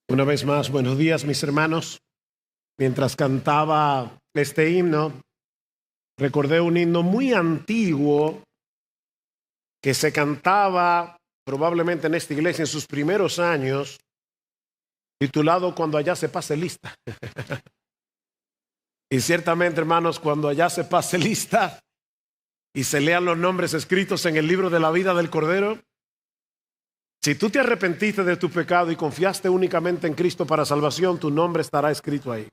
Una vez más, buenos días, mis hermanos. Mientras cantaba este himno, recordé un himno muy antiguo que se cantaba probablemente en esta iglesia en sus primeros años, titulado Cuando allá se pase lista. Y ciertamente, hermanos, cuando allá se pase lista y se lean los nombres escritos en el libro de la vida del Cordero, si tú te arrepentiste de tu pecado y confiaste únicamente en Cristo para salvación, tu nombre estará escrito ahí.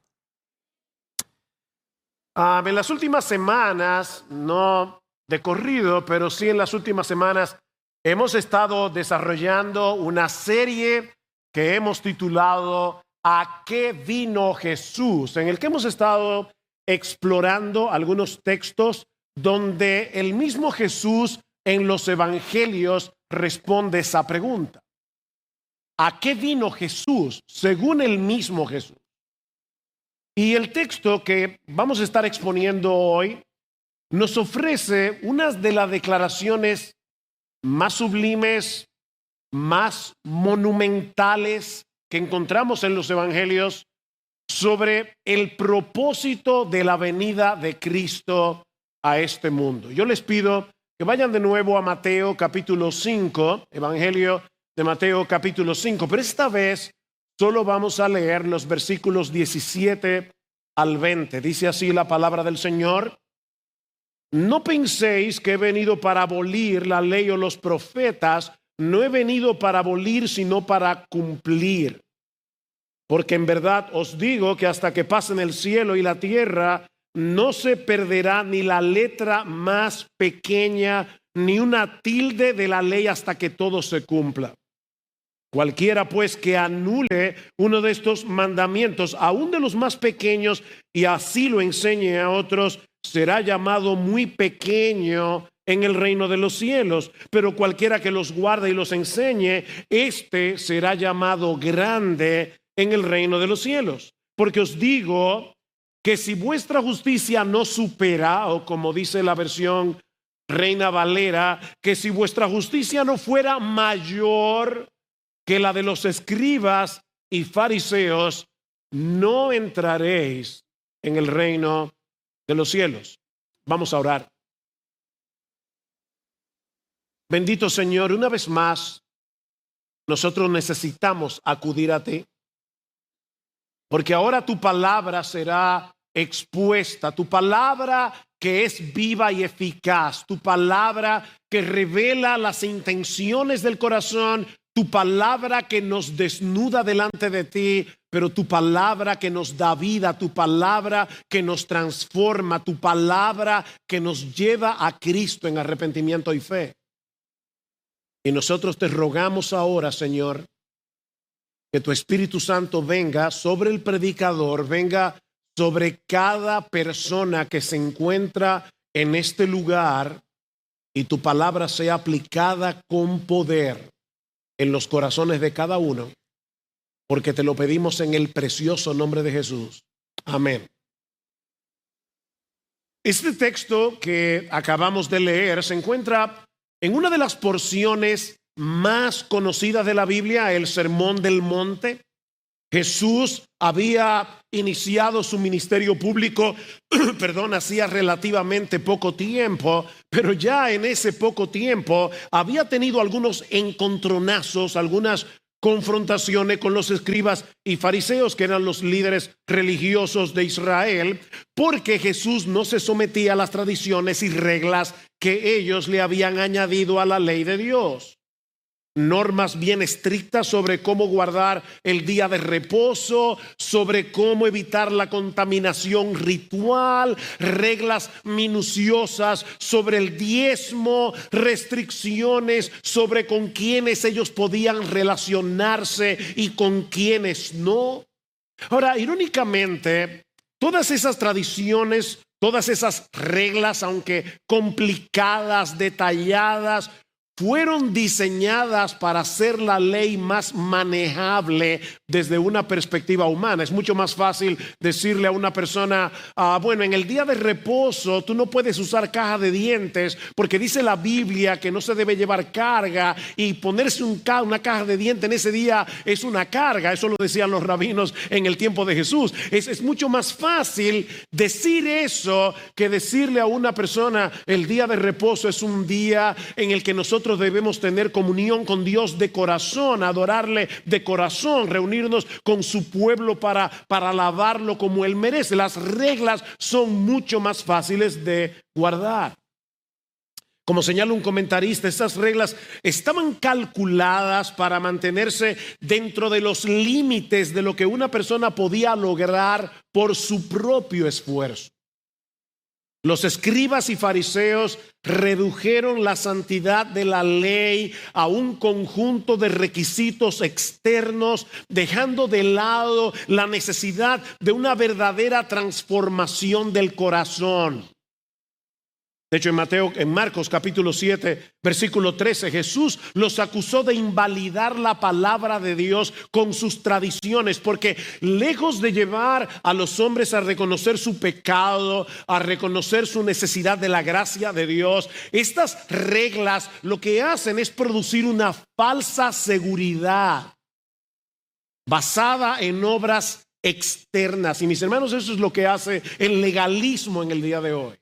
En las últimas semanas, no de corrido, pero sí en las últimas semanas, hemos estado desarrollando una serie que hemos titulado ¿A qué vino Jesús?, en el que hemos estado explorando algunos textos donde el mismo Jesús en los evangelios responde esa pregunta. ¿A qué vino Jesús según el mismo Jesús? Y el texto que vamos a estar exponiendo hoy nos ofrece una de las declaraciones más sublimes, más monumentales que encontramos en los evangelios sobre el propósito de la venida de Cristo a este mundo. Yo les pido que vayan de nuevo a Mateo capítulo 5, Evangelio de Mateo capítulo 5, pero esta vez solo vamos a leer los versículos 17 al 20. Dice así la palabra del Señor: No penséis que he venido para abolir la ley o los profetas, no he venido para abolir, sino para cumplir. Porque en verdad os digo que hasta que pasen el cielo y la tierra, no se perderá ni la letra más pequeña, ni una tilde de la ley hasta que todo se cumpla. Cualquiera pues que anule uno de estos mandamientos, aun de los más pequeños, y así lo enseñe a otros, será llamado muy pequeño en el reino de los cielos. Pero cualquiera que los guarde y los enseñe, este será llamado grande en el reino de los cielos. Porque os digo que si vuestra justicia no supera, o como dice la versión Reina Valera, que si vuestra justicia no fuera mayor que la de los escribas y fariseos, no entraréis en el reino de los cielos. Vamos a orar. Bendito Señor, una vez más, nosotros necesitamos acudir a ti, porque ahora tu palabra será expuesta, tu palabra que es viva y eficaz, tu palabra que revela las intenciones del corazón, tu palabra que nos desnuda delante de ti, pero tu palabra que nos da vida, tu palabra que nos transforma, tu palabra que nos lleva a Cristo en arrepentimiento y fe. Y nosotros te rogamos ahora, Señor, que tu Espíritu Santo venga sobre el predicador, venga sobre cada persona que se encuentra en este lugar, y tu palabra sea aplicada con poder en los corazones de cada uno, porque te lo pedimos en el precioso nombre de Jesús. Amén. Este texto que acabamos de leer se encuentra en una de las porciones más conocidas de la Biblia, el Sermón del Monte. Jesús había iniciado su ministerio público, hacía relativamente poco tiempo, pero ya en ese poco tiempo había tenido algunos encontronazos, algunas confrontaciones con los escribas y fariseos, que eran los líderes religiosos de Israel, porque Jesús no se sometía a las tradiciones y reglas que ellos le habían añadido a la ley de Dios. Normas bien estrictas sobre cómo guardar el día de reposo, sobre cómo evitar la contaminación ritual, reglas minuciosas sobre el diezmo, restricciones sobre con quienes ellos podían relacionarse y con quienes no. Ahora, irónicamente, todas esas tradiciones, todas esas reglas, aunque complicadas, detalladas, fueron diseñadas para hacer la ley más manejable desde una perspectiva humana. Es mucho más fácil decirle a una persona, bueno, en el día de reposo tú no puedes usar caja de dientes porque dice la Biblia que no se debe llevar carga, y ponerse una caja de dientes en ese día es una carga. Eso lo decían los rabinos en el tiempo de Jesús. Es mucho más fácil decir eso que decirle a una persona, el día de reposo es un día en el que nosotros debemos tener comunión con Dios de corazón, adorarle de corazón, reunirnos con su pueblo para alabarlo como Él merece. Las reglas son mucho más fáciles de guardar. Como señala un comentarista, estas reglas estaban calculadas para mantenerse dentro de los límites de lo que una persona podía lograr por su propio esfuerzo. Los escribas y fariseos redujeron la santidad de la ley a un conjunto de requisitos externos, dejando de lado la necesidad de una verdadera transformación del corazón. De hecho, en Marcos capítulo 7, versículo 13, Jesús los acusó de invalidar la palabra de Dios con sus tradiciones, porque lejos de llevar a los hombres a reconocer su pecado, a reconocer su necesidad de la gracia de Dios, estas reglas lo que hacen es producir una falsa seguridad basada en obras externas. Y mis hermanos, eso es lo que hace el legalismo en el día de hoy.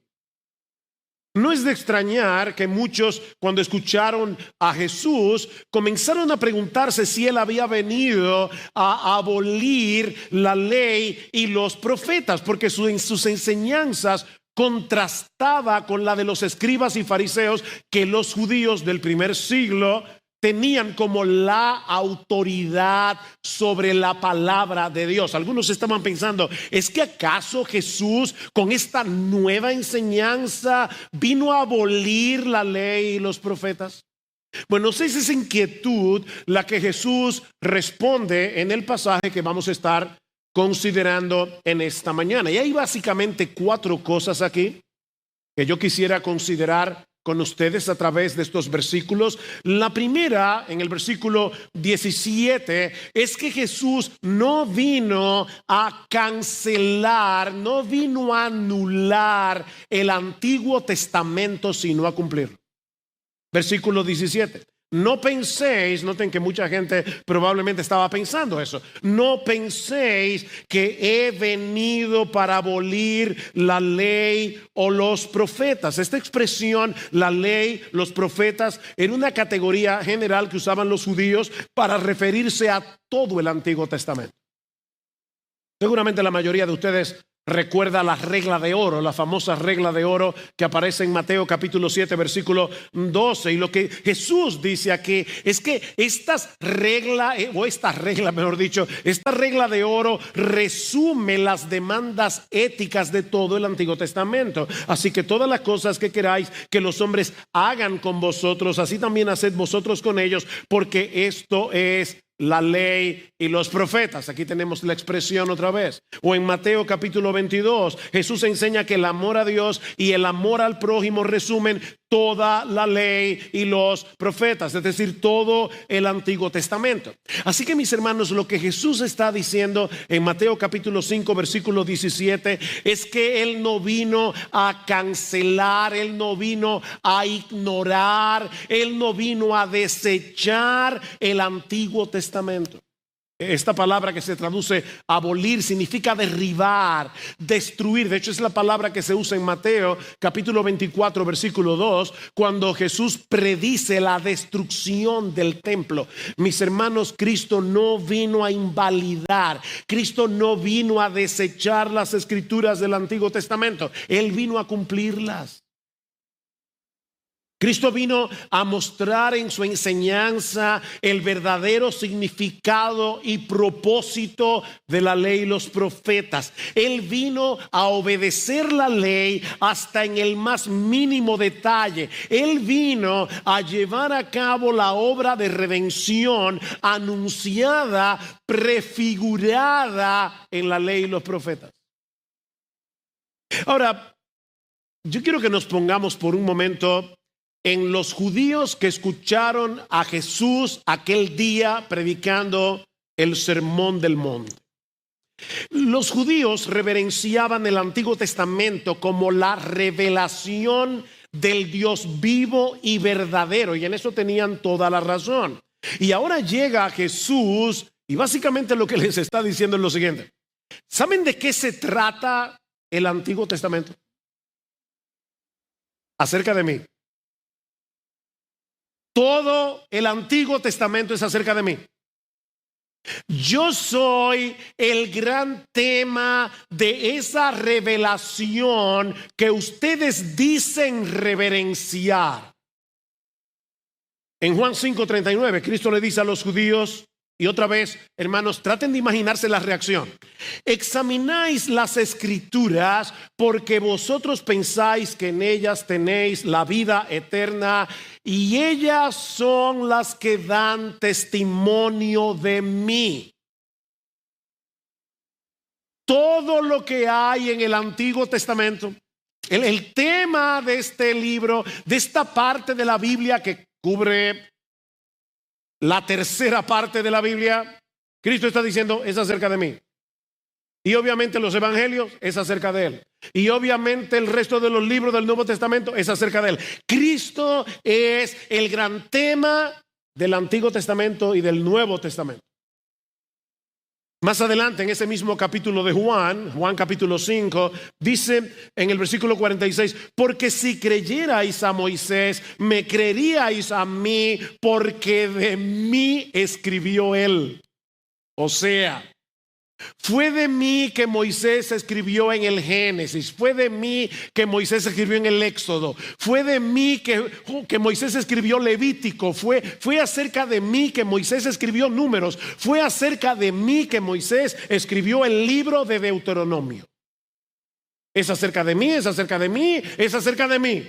No es de extrañar que muchos, cuando escucharon a Jesús, comenzaron a preguntarse si Él había venido a abolir la ley y los profetas, porque sus enseñanzas contrastaba con la de los escribas y fariseos, que los judíos del primer siglo tenían como la autoridad sobre la palabra de Dios. Algunos estaban pensando, ¿es que acaso Jesús con esta nueva enseñanza vino a abolir la ley y los profetas? Bueno, es esa inquietud la que Jesús responde en el pasaje que vamos a estar considerando en esta mañana. Y hay básicamente 4 cosas aquí que yo quisiera considerar con ustedes a través de estos versículos. La primera, en el versículo 17, es que Jesús no vino a cancelar, no vino a anular el Antiguo Testamento, sino a cumplirlo. Versículo 17. No penséis, noten que mucha gente probablemente estaba pensando eso. No penséis que he venido para abolir la ley o los profetas. Esta expresión, la ley, los profetas, era una categoría general que usaban los judíos para referirse a todo el Antiguo Testamento. Seguramente la mayoría de ustedes recuerda la regla de oro, la famosa regla de oro que aparece en Mateo capítulo 7, versículo 12. Y lo que Jesús dice aquí es que esta regla de oro resume las demandas éticas de todo el Antiguo Testamento. Así que todas las cosas que queráis que los hombres hagan con vosotros, así también haced vosotros con ellos, porque esto es la ley y los profetas. Aquí tenemos la expresión otra vez. O en Mateo capítulo 22, Jesús enseña que el amor a Dios y el amor al prójimo resumen toda la ley y los profetas, es decir, todo el Antiguo Testamento. Así que, mis hermanos, lo que Jesús está diciendo en Mateo capítulo 5, versículo 17, es que Él no vino a cancelar, Él no vino a ignorar, Él no vino a desechar el Antiguo Testamento. Esta palabra que se traduce abolir significa derribar, destruir. De hecho, es la palabra que se usa en Mateo capítulo 24, versículo 2, cuando Jesús predice la destrucción del templo. Mis hermanos, Cristo no vino a invalidar, Cristo no vino a desechar las escrituras del Antiguo Testamento. Él vino a cumplirlas. Cristo vino a mostrar en su enseñanza el verdadero significado y propósito de la ley y los profetas. Él vino a obedecer la ley hasta en el más mínimo detalle. Él vino a llevar a cabo la obra de redención anunciada, prefigurada en la ley y los profetas. Ahora, yo quiero que nos pongamos por un momento en los judíos que escucharon a Jesús aquel día predicando el Sermón del Monte. Los judíos reverenciaban el Antiguo Testamento como la revelación del Dios vivo y verdadero, y en eso tenían toda la razón. Y ahora llega Jesús y básicamente lo que les está diciendo es lo siguiente. ¿Saben de qué se trata el Antiguo Testamento? Acerca de mí. Todo el Antiguo Testamento es acerca de mí. Yo soy el gran tema de esa revelación que ustedes dicen reverenciar. En Juan 5:39, Cristo le dice a los judíos, y otra vez, hermanos, traten de imaginarse la reacción. Examináis las escrituras porque vosotros pensáis que en ellas tenéis la vida eterna y ellas son las que dan testimonio de mí. Todo lo que hay en el Antiguo Testamento, el tema de este libro, de esta parte de la Biblia que cubre la tercera parte de la Biblia, Cristo está diciendo es acerca de mí. Y obviamente los evangelios es acerca de él. Y obviamente el resto de los libros del Nuevo Testamento es acerca de él. Cristo es el gran tema del Antiguo Testamento y del Nuevo Testamento. Más adelante en ese mismo capítulo de Juan capítulo 5, dice en el versículo 46, porque si creyerais a Moisés, me creeríais a mí, porque de mí escribió él. O sea, fue de mí que Moisés escribió en el Génesis, fue de mí que Moisés escribió en el Éxodo, fue de mí que Moisés escribió Levítico, fue acerca de mí que Moisés escribió Números, fue acerca de mí que Moisés escribió el libro de Deuteronomio. Es acerca de mí, es acerca de mí, es acerca de mí.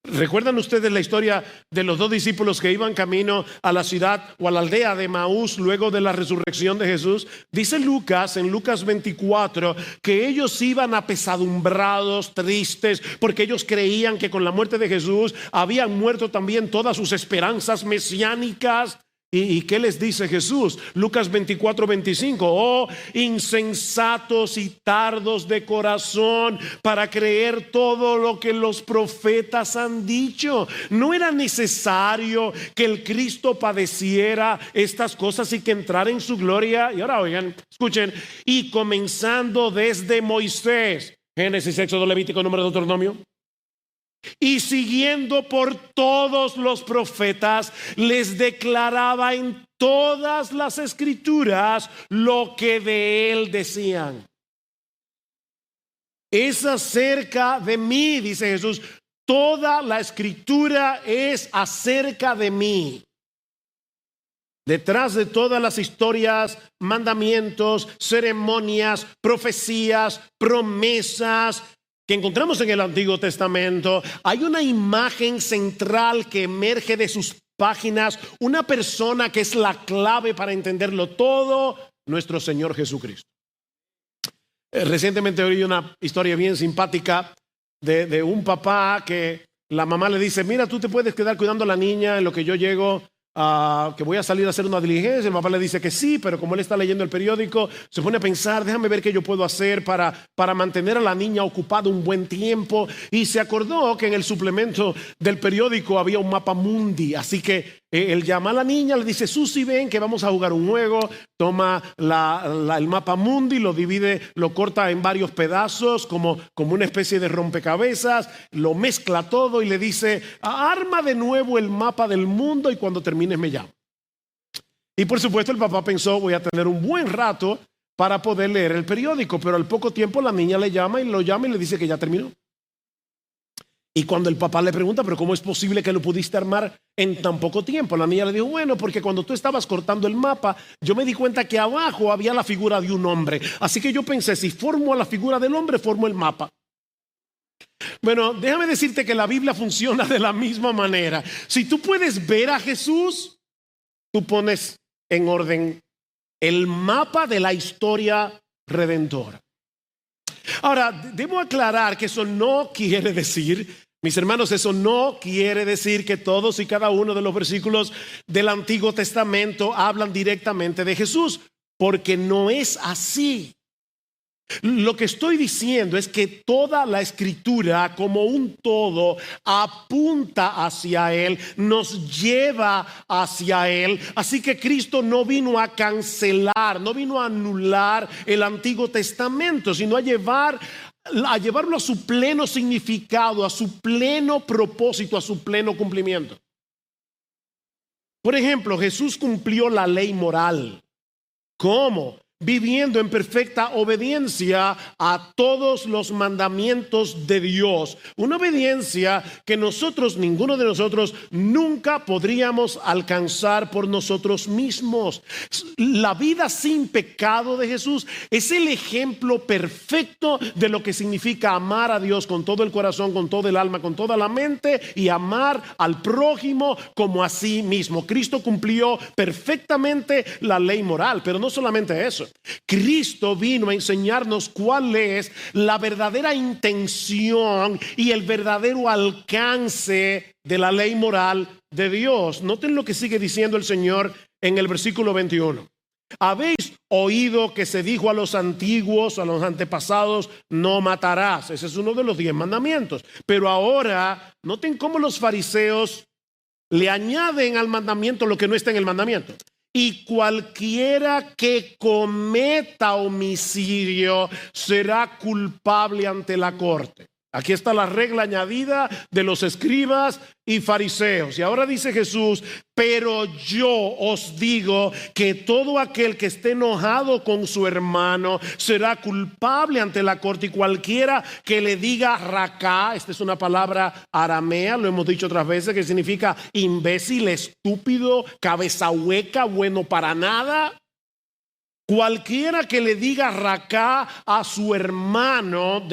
¿Recuerdan ustedes la historia de los dos discípulos que iban camino a la ciudad o a la aldea de Maús luego de la resurrección de Jesús? Dice Lucas, en Lucas 24, que ellos iban apesadumbrados, tristes, porque ellos creían que con la muerte de Jesús habían muerto también todas sus esperanzas mesiánicas. ¿Y qué les dice Jesús? Lucas 24:25. Oh, insensatos y tardos de corazón para creer todo lo que los profetas han dicho. ¿No era necesario que el Cristo padeciera estas cosas y que entrara en su gloria? Y ahora oigan, escuchen. Y comenzando desde Moisés, Génesis, Éxodo, Levítico, Números, Deuteronomio, y siguiendo por todos los profetas, les declaraba en todas las escrituras lo que de él decían. Es acerca de mí, dice Jesús. Toda la escritura es acerca de mí. Detrás de todas las historias, mandamientos, ceremonias, profecías, promesas que encontramos en el Antiguo Testamento, hay una imagen central que emerge de sus páginas, una persona que es la clave para entenderlo todo, nuestro Señor Jesucristo. Recientemente oí una historia bien simpática de un papá que la mamá le dice, mira, tú te puedes quedar cuidando a la niña en lo que yo llego, que voy a salir a hacer una diligencia. El papá le dice que sí, pero como él está leyendo el periódico, se pone a pensar, déjame ver qué yo puedo hacer para mantener a la niña ocupada un buen tiempo. Y se acordó que en el suplemento del periódico había un mapa mundi, así que él llama a la niña, le dice, Susi, ven que vamos a jugar un juego. Toma el mapa mundi, lo divide, lo corta en varios pedazos como una especie de rompecabezas, lo mezcla todo y le dice, arma de nuevo el mapa del mundo y cuando termines me llama. Y por supuesto el papá pensó, voy a tener un buen rato para poder leer el periódico, pero al poco tiempo la niña le llama y le dice que ya terminó. Y cuando el papá le pregunta, pero ¿cómo es posible que lo pudiste armar en tan poco tiempo? La niña le dijo, bueno, porque cuando tú estabas cortando el mapa, yo me di cuenta que abajo había la figura de un hombre. Así que yo pensé, si formo a la figura del hombre, formo el mapa. Bueno, déjame decirte que la Biblia funciona de la misma manera. Si tú puedes ver a Jesús, tú pones en orden el mapa de la historia redentora. Ahora, debo aclarar que eso no quiere decir Mis hermanos, eso no quiere decir que todos y cada uno de los versículos del Antiguo Testamento hablan directamente de Jesús, porque no es así. Lo que estoy diciendo es que toda la escritura como un todo apunta hacia Él, nos lleva hacia Él. Así que Cristo no vino a cancelar, no vino a anular el Antiguo Testamento, sino a llevarlo a su pleno significado, a su pleno propósito, a su pleno cumplimiento. Por ejemplo, Jesús cumplió la ley moral. ¿Cómo? Viviendo en perfecta obediencia a todos los mandamientos de Dios. Una obediencia que ninguno de nosotros, nunca podríamos alcanzar por nosotros mismos. La vida sin pecado de Jesús es el ejemplo perfecto de lo que significa amar a Dios con todo el corazón, con todo el alma, con toda la mente, y amar al prójimo como a sí mismo. Cristo cumplió perfectamente la ley moral, pero no solamente eso. Cristo vino a enseñarnos cuál es la verdadera intención y el verdadero alcance de la ley moral de Dios. Noten lo que sigue diciendo el Señor en el versículo 21. Habéis oído que se dijo a los antiguos, a los antepasados, no matarás. Ese es uno de los 10 mandamientos. Pero ahora, noten cómo los fariseos le añaden al mandamiento lo que no está en el mandamiento. Y cualquiera que cometa homicidio será culpable ante la corte. Aquí está la regla añadida de los escribas y fariseos. Y ahora dice Jesús: pero yo os digo que todo aquel que esté enojado con su hermano será culpable ante la corte, y cualquiera que le diga racá, esta es una palabra aramea, lo hemos dicho otras veces, que significa imbécil, estúpido, cabeza hueca, bueno para nada. Cualquiera que le diga racá a su hermano,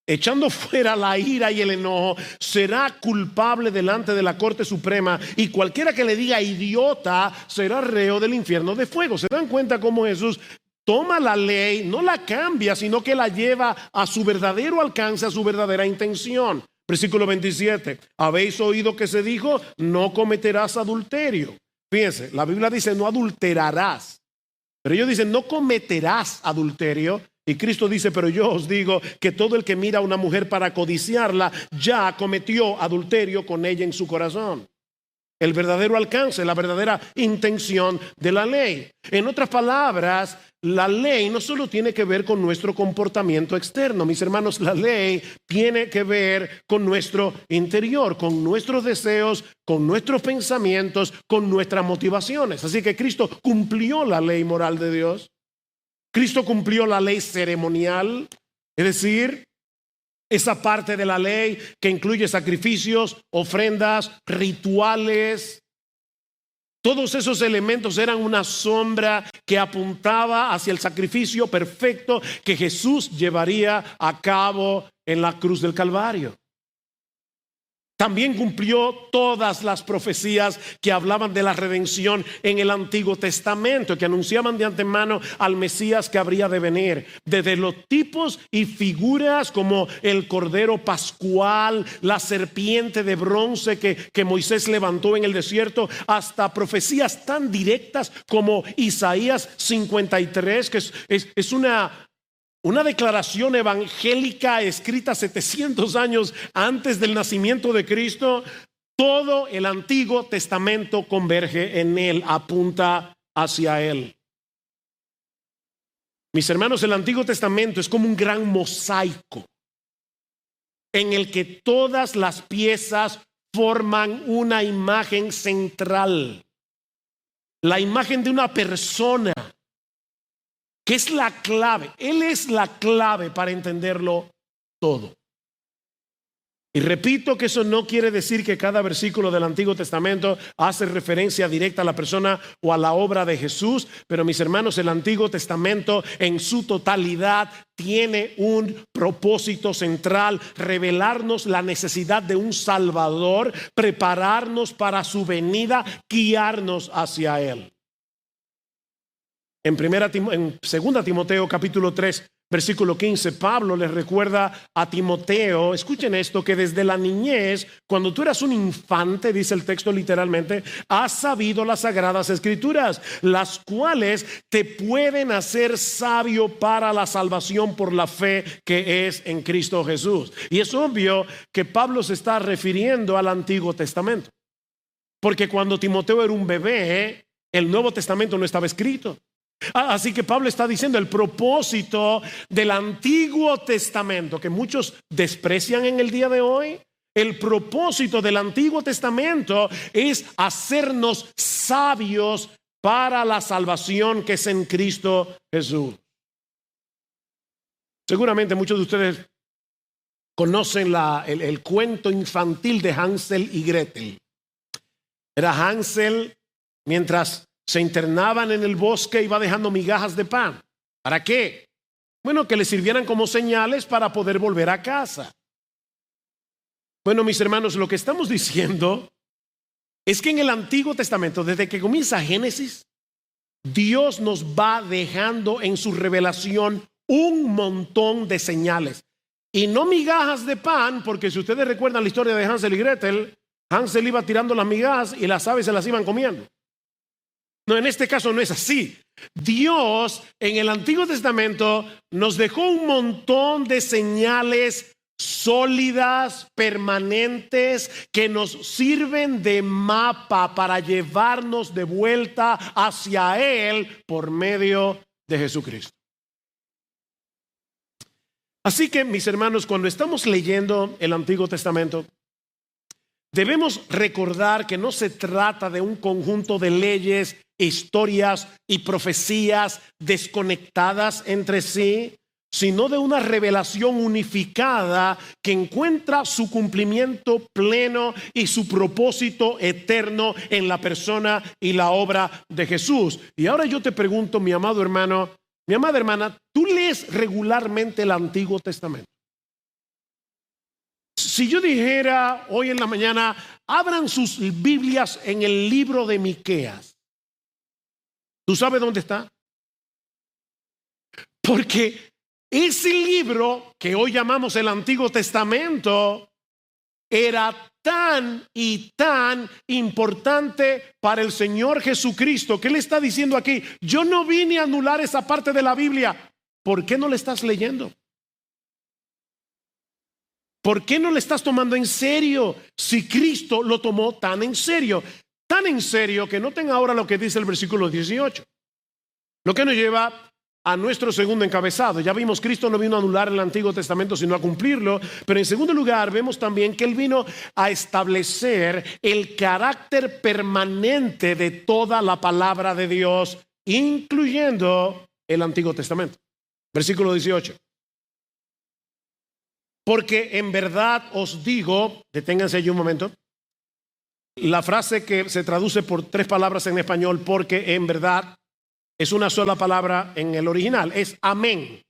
echando fuera la ira y el enojo, será culpable delante de la Corte Suprema, y cualquiera que le diga idiota será reo del infierno de fuego. ¿Se dan cuenta cómo Jesús toma la ley, no la cambia, sino que la lleva a su verdadero alcance, a su verdadera intención? Versículo 27. Habéis oído que se dijo: no cometerás adulterio. Fíjense, la Biblia dice no adulterarás, pero ellos dicen no cometerás adulterio. Y Cristo dice: pero yo os digo que todo el que mira a una mujer para codiciarla ya cometió adulterio con ella en su corazón. El verdadero alcance, la verdadera intención de la ley. En otras palabras, la ley no solo tiene que ver con nuestro comportamiento externo, mis hermanos, la ley tiene que ver con nuestro interior, con nuestros deseos, con nuestros pensamientos, con nuestras motivaciones. Así que Cristo cumplió la ley moral de Dios. Cristo cumplió la ley ceremonial, es decir, esa parte de la ley que incluye sacrificios, ofrendas, rituales. Todos esos elementos eran una sombra que apuntaba hacia el sacrificio perfecto que Jesús llevaría a cabo en la cruz del Calvario. También cumplió todas las profecías que hablaban de la redención en el Antiguo Testamento, que anunciaban de antemano al Mesías que habría de venir. Desde los tipos y figuras como el Cordero Pascual, la serpiente de bronce que Moisés levantó en el desierto, hasta profecías tan directas como Isaías 53, que es una declaración evangélica escrita 700 años antes del nacimiento de Cristo. Todo el Antiguo Testamento converge en Él, apunta hacia Él. Mis hermanos, el Antiguo Testamento es como un gran mosaico en el que todas las piezas forman una imagen central. La imagen de una persona, que es la clave. Él es la clave para entenderlo todo. Y repito que eso no quiere decir que cada versículo del Antiguo Testamento hace referencia directa a la persona o a la obra de Jesús, pero mis hermanos, el Antiguo Testamento en su totalidad tiene un propósito central: revelarnos la necesidad de un Salvador, prepararnos para su venida, guiarnos hacia Él. En 2 Timoteo capítulo 3, versículo 15, Pablo les recuerda a Timoteo, escuchen esto, que desde la niñez, cuando tú eras un infante, dice el texto literalmente, has sabido las sagradas escrituras, las cuales te pueden hacer sabio para la salvación por la fe que es en Cristo Jesús. Y es obvio que Pablo se está refiriendo al Antiguo Testamento, porque cuando Timoteo era un bebé, el Nuevo Testamento no estaba escrito. Así que Pablo está diciendo el propósito del Antiguo Testamento, que muchos desprecian en el día de hoy. El propósito del Antiguo Testamento es hacernos sabios para la salvación que es en Cristo Jesús. Seguramente muchos de ustedes conocen el cuento infantil de Hansel y Gretel. Era Hansel, mientras se internaban en el bosque, iba dejando migajas de pan. ¿Para qué? Bueno, que le sirvieran como señales para poder volver a casa. Bueno, mis hermanos, lo que estamos diciendo es que en el Antiguo Testamento, desde que comienza Génesis, Dios nos va dejando en su revelación un montón de señales. Y no migajas de pan, porque si ustedes recuerdan la historia de Hansel y Gretel, Hansel iba tirando las migajas y las aves se las iban comiendo. No, en este caso no es así. Dios en el Antiguo Testamento nos dejó un montón de señales sólidas, permanentes, que nos sirven de mapa para llevarnos de vuelta hacia Él por medio de Jesucristo. Así que, mis hermanos, cuando estamos leyendo el Antiguo Testamento, debemos recordar que no se trata de un conjunto de leyes, historias y profecías desconectadas entre sí, sino de una revelación unificada que encuentra su cumplimiento pleno y su propósito eterno en la persona y la obra de Jesús. Y ahora yo te pregunto, mi amado hermano, mi amada hermana, ¿tú lees regularmente el Antiguo Testamento? Si yo dijera hoy en la mañana, abran sus Biblias en el libro de Miqueas, ¿tú sabes dónde está? Porque ese libro que hoy llamamos el Antiguo Testamento era tan y tan importante para el Señor Jesucristo, que Él está diciendo aquí, yo no vine a anular esa parte de la Biblia. ¿Por qué no la estás leyendo? ¿Por qué no le estás tomando en serio si Cristo lo tomó tan en serio? Tan en serio que noten ahora lo que dice el versículo 18. Lo que nos lleva a nuestro segundo encabezado. Ya vimos, Cristo no vino a anular el Antiguo Testamento, sino a cumplirlo. Pero en segundo lugar, vemos también que Él vino a establecer el carácter permanente de toda la palabra de Dios, incluyendo el Antiguo Testamento. Versículo 18. Porque en verdad os digo, deténganse allí un momento, la frase que se traduce por 3 palabras en español, porque en verdad, es una sola palabra en el original, es amén.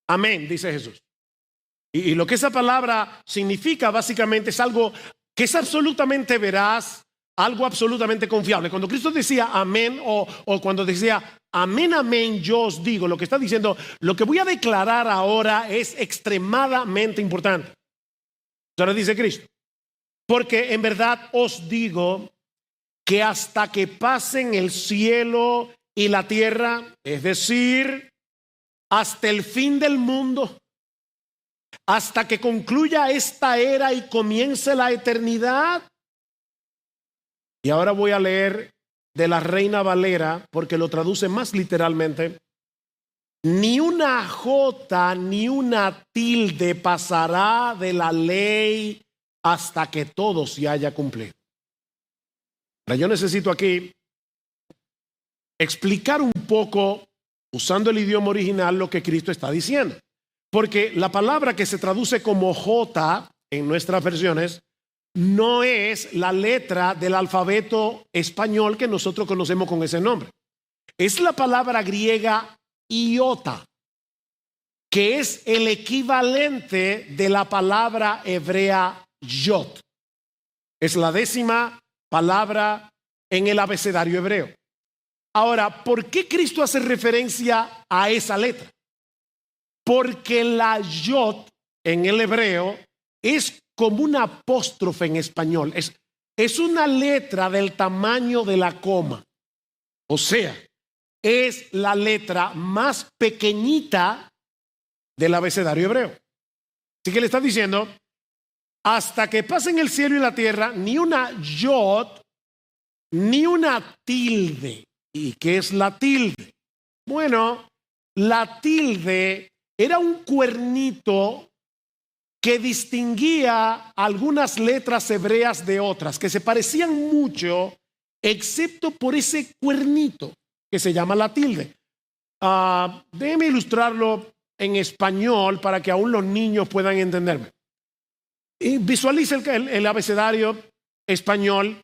Amén, dice Jesús. Y lo que esa palabra significa básicamente es algo que es absolutamente veraz, algo absolutamente confiable. Cuando Cristo decía amén o cuando decía amén, amén, yo os digo, lo que está diciendo, lo que voy a declarar ahora es extremadamente importante. Ahora dice Cristo, porque en verdad os digo que hasta que pasen el cielo y la tierra, es decir, hasta el fin del mundo, hasta que concluya esta era y comience la eternidad. Y ahora voy a leer de la Reina Valera, porque lo traduce más literalmente. Ni una jota ni una tilde pasará de la ley hasta que todo se haya cumplido. Ahora yo necesito aquí explicar un poco, usando el idioma original, lo que Cristo está diciendo. Porque la palabra que se traduce como jota en nuestras versiones no es la letra del alfabeto español que nosotros conocemos con ese nombre. Es la palabra griega iota, que es el equivalente de la palabra hebrea yot. Es la 10ª palabra en el abecedario hebreo. Ahora, ¿por qué Cristo hace referencia a esa letra? Porque la yod en el hebreo es como una apóstrofe en español. Es una letra del tamaño de la coma. O sea, es la letra más pequeñita del abecedario hebreo. Así que le está diciendo, hasta que pasen el cielo y la tierra, ni una yod, ni una tilde. ¿Y qué es la tilde? Bueno, la tilde era un cuernito que distinguía algunas letras hebreas de otras, que se parecían mucho, excepto por ese cuernito que se llama la tilde. Déjeme ilustrarlo en español para que aún los niños puedan entenderme. Y visualice el abecedario español.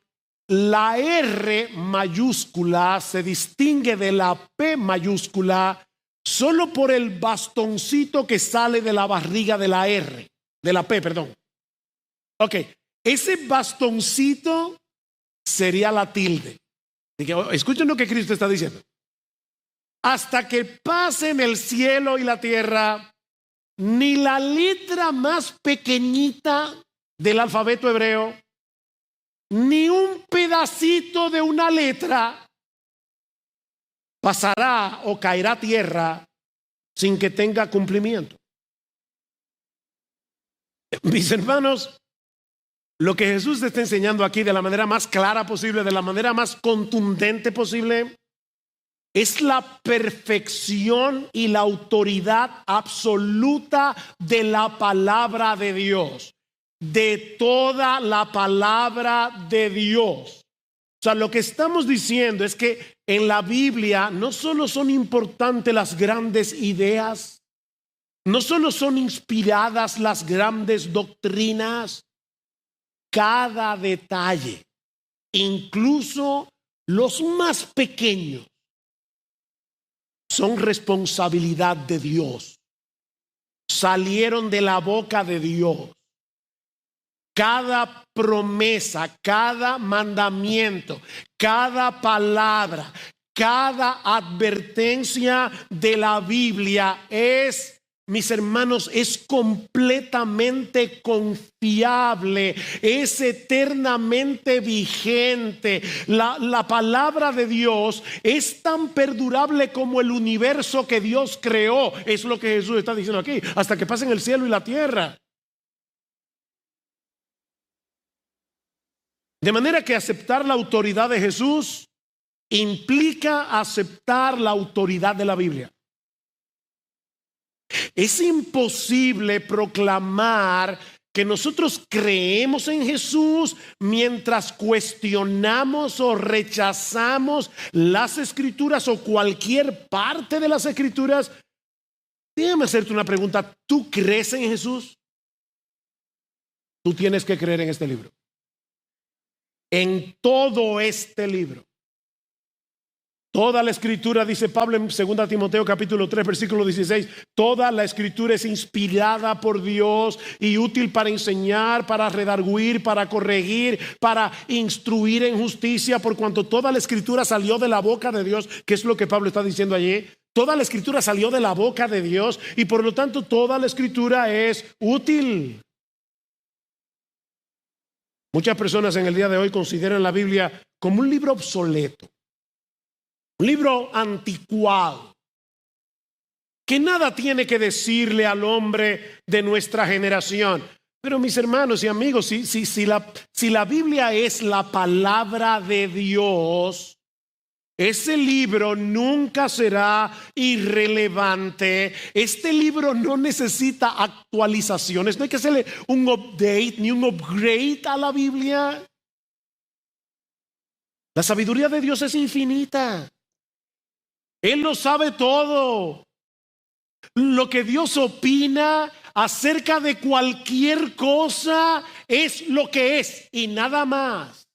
La R mayúscula se distingue de la P mayúscula solo por el bastoncito que sale de la barriga de la R, de la P, perdón. Ok, ese bastoncito sería la tilde. Escuchen lo que Cristo está diciendo. Hasta que pasen el cielo y la tierra, ni la letra más pequeñita del alfabeto hebreo, ni un pedacito de una letra pasará o caerá a tierra sin que tenga cumplimiento. Mis hermanos, lo que Jesús te está enseñando aquí de la manera más clara posible, de la manera más contundente posible, es la perfección y la autoridad absoluta de la palabra de Dios, de toda la palabra de Dios. O sea, lo que estamos diciendo es que en la Biblia no solo son importantes las grandes ideas, no solo son inspiradas las grandes doctrinas, cada detalle, incluso los más pequeños, son responsabilidad de Dios. Salieron de la boca de Dios. Cada promesa, cada mandamiento, cada palabra, cada advertencia de la Biblia es, mis hermanos, es completamente confiable, es eternamente vigente. La palabra de Dios es tan perdurable como el universo que Dios creó. Es lo que Jesús está diciendo aquí, hasta que pasen el cielo y la tierra. De manera que aceptar la autoridad de Jesús implica aceptar la autoridad de la Biblia. Es imposible proclamar que nosotros creemos en Jesús mientras cuestionamos o rechazamos las Escrituras o cualquier parte de las Escrituras. Déjame hacerte una pregunta. ¿Tú crees en Jesús? Tú tienes que creer en este libro. En todo este libro. Toda la escritura, dice Pablo en 2 Timoteo capítulo 3 versículo 16, toda la escritura es inspirada por Dios y útil para enseñar, para redarguir, para corregir, para instruir en justicia, por cuanto toda la escritura salió de la boca de Dios. ¿Qué es lo que Pablo está diciendo allí? Toda la escritura salió de la boca de Dios y por lo tanto toda la escritura es útil. Muchas personas en el día de hoy consideran la Biblia como un libro obsoleto, un libro anticuado, que nada tiene que decirle al hombre de nuestra generación. Pero mis hermanos y amigos, si la Biblia es la palabra de Dios, ese libro nunca será irrelevante. Este libro no necesita actualizaciones. No hay que hacerle un update ni un upgrade a la Biblia. La sabiduría de Dios es infinita. Él lo sabe todo. Lo que Dios opina acerca de cualquier cosa es lo que es y nada más.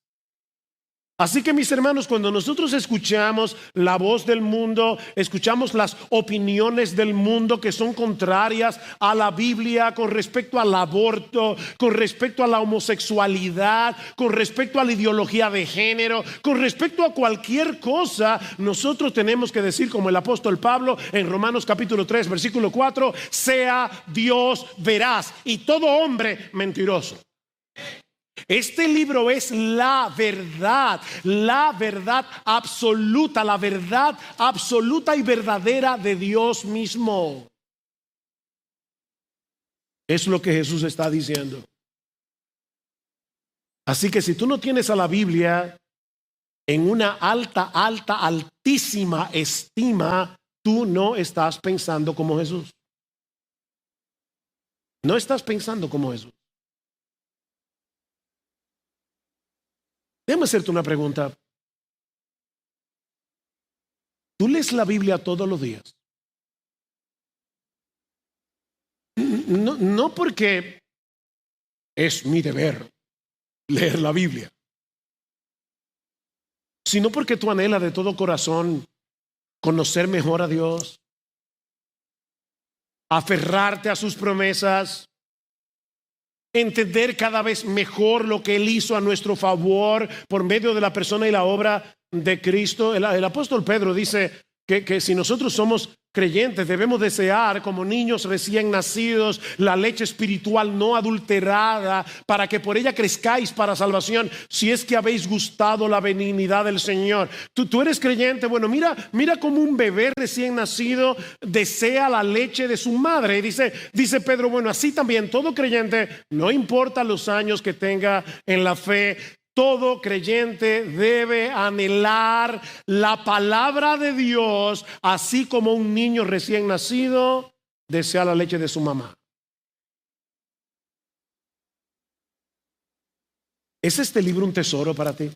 Así que mis hermanos, cuando nosotros escuchamos la voz del mundo, escuchamos las opiniones del mundo que son contrarias a la Biblia con respecto al aborto, con respecto a la homosexualidad, con respecto a la ideología de género, con respecto a cualquier cosa, nosotros tenemos que decir como el apóstol Pablo en Romanos capítulo 3, versículo 4, sea Dios veraz y todo hombre mentiroso. Este libro es la verdad absoluta, la verdad absoluta y verdadera de Dios mismo. Es lo que Jesús está diciendo. Así que si tú no tienes a la Biblia en una altísima estima, tú no estás pensando como Jesús. No estás pensando como Jesús. Déjame hacerte una pregunta. ¿Tú lees la Biblia todos los días? No porque es mi deber leer la Biblia, sino porque tú anhelas de todo corazón conocer mejor a Dios, aferrarte a sus promesas, entender cada vez mejor lo que Él hizo a nuestro favor por medio de la persona y la obra de Cristo. El apóstol Pedro dice que si nosotros somos creyentes debemos desear como niños recién nacidos la leche espiritual no adulterada para que por ella crezcáis para salvación, si es que habéis gustado la benignidad del Señor. Tú eres creyente, bueno, mira como un bebé recién nacido desea la leche de su madre. Y dice Pedro, bueno, así también todo creyente, no importa los años que tenga en la fe, todo creyente debe anhelar la palabra de Dios, así como un niño recién nacido desea la leche de su mamá. ¿Es este libro un tesoro para ti?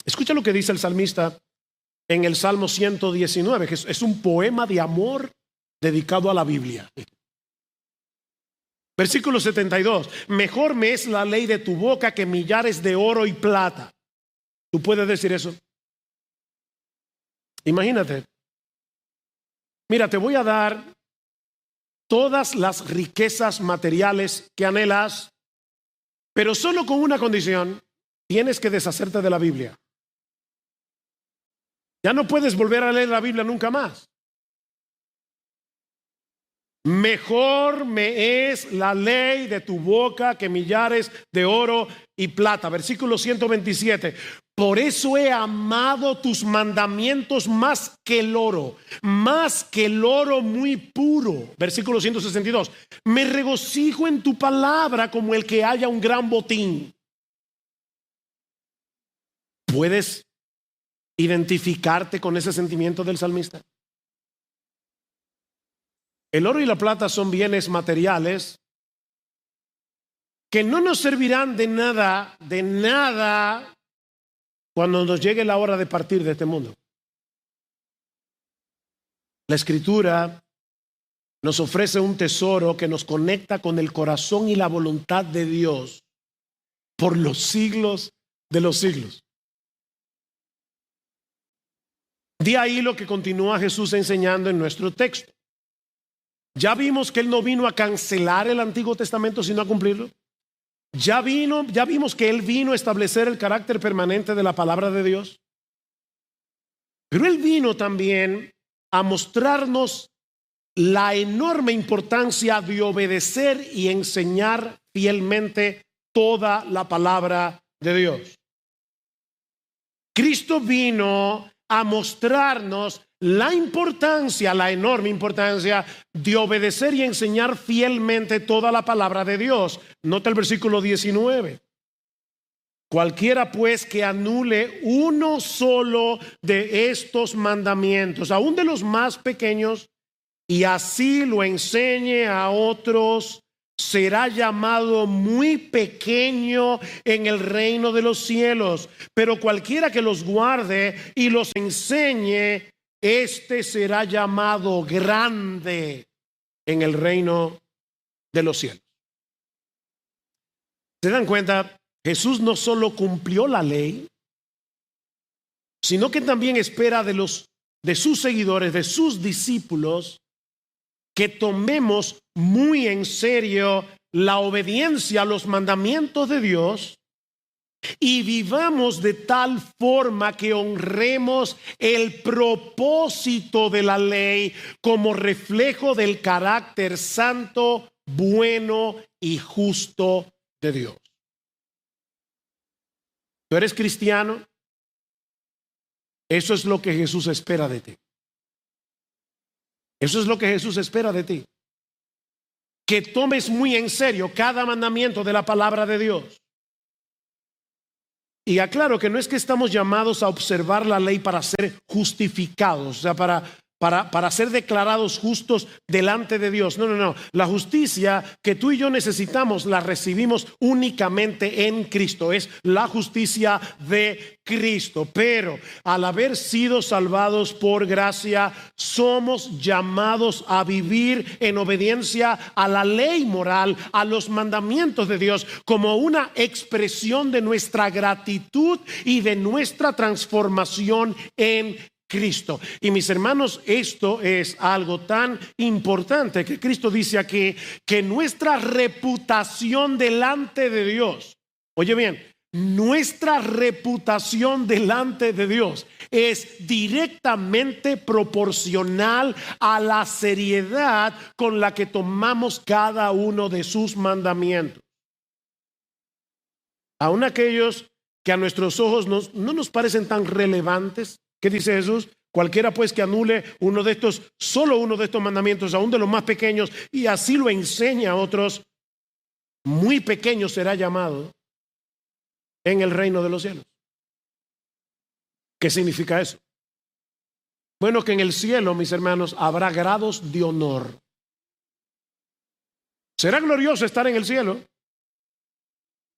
Escucha lo que dice el salmista en el Salmo 119, que es un poema de amor dedicado a la Biblia. Versículo 72, mejor me es la ley de tu boca que millares de oro y plata. ¿Tú puedes decir eso? Imagínate. Mira, te voy a dar todas las riquezas materiales que anhelas, pero solo con una condición: tienes que deshacerte de la Biblia. Ya no puedes volver a leer la Biblia nunca más. Mejor me es la ley de tu boca que millares de oro y plata. Versículo 127. Por eso he amado tus mandamientos más que el oro muy puro. Versículo 162. Me regocijo en tu palabra como el que haya un gran botín. ¿Puedes identificarte con ese sentimiento del salmista? El oro y la plata son bienes materiales que no nos servirán de nada cuando nos llegue la hora de partir de este mundo. La Escritura nos ofrece un tesoro que nos conecta con el corazón y la voluntad de Dios por los siglos de los siglos. De ahí lo que continúa Jesús enseñando en nuestro texto. Ya vimos que Él no vino a cancelar el Antiguo Testamento, sino a cumplirlo. Ya vimos que Él vino a establecer el carácter permanente de la palabra de Dios. Pero Él vino también a mostrarnos la enorme importancia de obedecer y enseñar fielmente toda la palabra de Dios. Cristo vino a mostrarnos la enorme importancia de obedecer y enseñar fielmente toda la palabra de Dios. Nota el versículo 19. Cualquiera pues que anule uno solo de estos mandamientos, aun de los más pequeños, y así lo enseñe a otros, será llamado muy pequeño en el reino de los cielos. Pero cualquiera que los guarde y los enseñe, este será llamado grande en el reino de los cielos. ¿Se dan cuenta? Jesús no solo cumplió la ley, sino que también espera de sus seguidores, de sus discípulos, que tomemos muy en serio la obediencia a los mandamientos de Dios y vivamos de tal forma que honremos el propósito de la ley como reflejo del carácter santo, bueno y justo de Dios. ¿Tú eres cristiano? Eso es lo que Jesús espera de ti. Eso es lo que Jesús espera de ti. Que tomes muy en serio cada mandamiento de la palabra de Dios. Y aclaro que no es que estamos llamados a observar la ley para ser justificados, o sea, para ser declarados justos delante de Dios. No. La justicia que tú y yo necesitamos la recibimos únicamente en Cristo. Es la justicia de Cristo. Pero al haber sido salvados por gracia, somos llamados a vivir en obediencia a la ley moral, a los mandamientos de Dios, como una expresión de nuestra gratitud y de nuestra transformación en Cristo. Y mis hermanos, esto es algo tan importante que Cristo dice aquí, que nuestra reputación delante de Dios, oye bien, nuestra reputación delante de Dios es directamente proporcional a la seriedad con la que tomamos cada uno de sus mandamientos. Aun aquellos que a nuestros ojos no nos parecen tan relevantes. ¿Qué dice Jesús? Cualquiera pues que anule solo uno de estos mandamientos, aún de los más pequeños, y así lo enseña a otros, muy pequeño será llamado en el reino de los cielos. ¿Qué significa eso? Bueno, que en el cielo, mis hermanos, habrá grados de honor. Será glorioso estar en el cielo.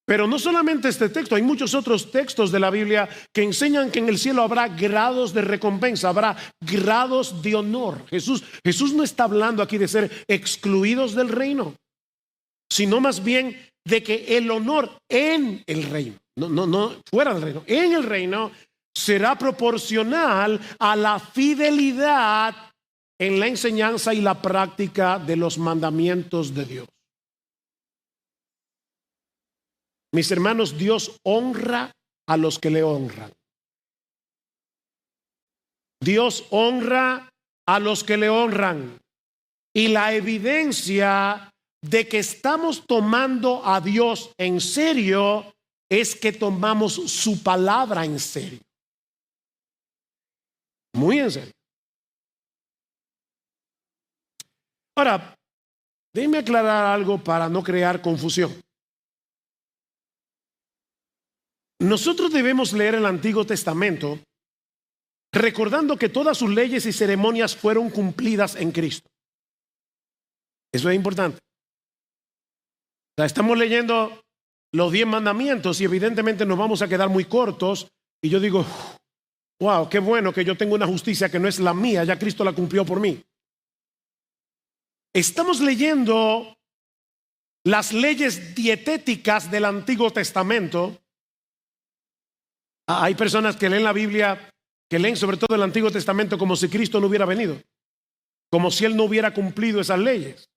Pero no solamente este texto, hay muchos otros textos de la Biblia que enseñan que en el cielo habrá grados de recompensa, habrá grados de honor. Jesús no está hablando aquí de ser excluidos del reino, sino más bien de que el honor en el reino, no fuera del reino, en el reino será proporcional a la fidelidad en la enseñanza y la práctica de los mandamientos de Dios. Mis hermanos, Dios honra a los que le honran. Dios honra a los que le honran. Y la evidencia de que estamos tomando a Dios en serio es que tomamos su palabra en serio. Muy en serio. Ahora, déjeme aclarar algo para no crear confusión. Nosotros debemos leer el Antiguo Testamento recordando que todas sus leyes y ceremonias fueron cumplidas en Cristo. Eso es importante. O sea, estamos leyendo los 10 mandamientos y evidentemente nos vamos a quedar muy cortos. Y yo digo, wow, qué bueno que yo tengo una justicia que no es la mía, ya Cristo la cumplió por mí. Estamos leyendo las leyes dietéticas del Antiguo Testamento. Hay personas que leen la Biblia, que leen sobre todo el Antiguo Testamento como si Cristo no hubiera venido, como si Él no hubiera cumplido esas leyes.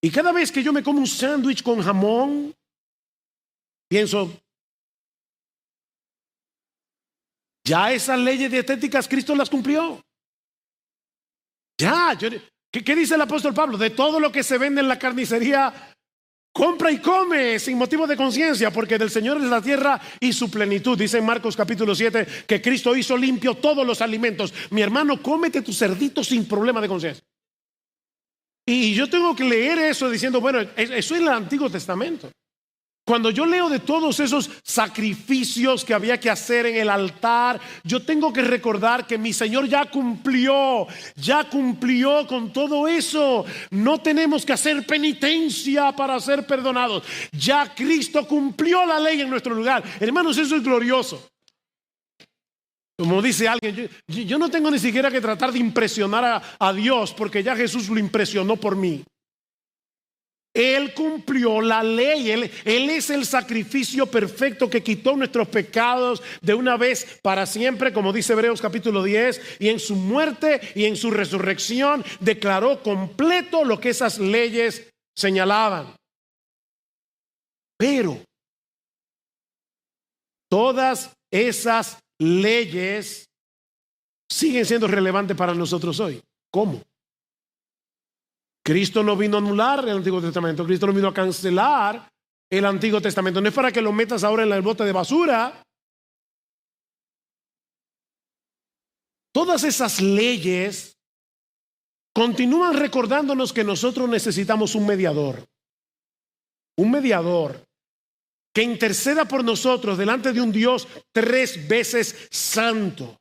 Y cada vez que yo me como un sándwich con jamón, pienso, ya esas leyes dietéticas Cristo las cumplió. Ya, ¿qué dice el apóstol Pablo? De todo lo que se vende en la carnicería, compra y come sin motivo de conciencia, porque del Señor es la tierra y su plenitud. Dice en Marcos capítulo 7 que Cristo hizo limpio todos los alimentos. Mi hermano, cómete tu cerdito sin problema de conciencia. Y yo tengo que leer eso diciendo, bueno, eso es el Antiguo Testamento. Cuando yo leo de todos esos sacrificios que había que hacer en el altar, yo tengo que recordar que mi Señor ya cumplió con todo eso. No tenemos que hacer penitencia para ser perdonados. Ya Cristo cumplió la ley en nuestro lugar. Hermanos, eso es glorioso. Como dice alguien, yo no tengo ni siquiera que tratar de impresionar a Dios, porque ya Jesús lo impresionó por mí. Él cumplió la ley. Él es el sacrificio perfecto que quitó nuestros pecados de una vez para siempre, como dice Hebreos capítulo 10. Y en su muerte y en su resurrección declaró completo lo que esas leyes señalaban. Pero todas esas leyes siguen siendo relevantes para nosotros hoy. ¿Cómo? Cristo no vino a anular el Antiguo Testamento. Cristo no vino a cancelar el Antiguo Testamento. No es para que lo metas ahora en el bote de basura. Todas esas leyes continúan recordándonos que nosotros necesitamos un mediador. Un mediador que interceda por nosotros delante de un Dios 3 veces santo.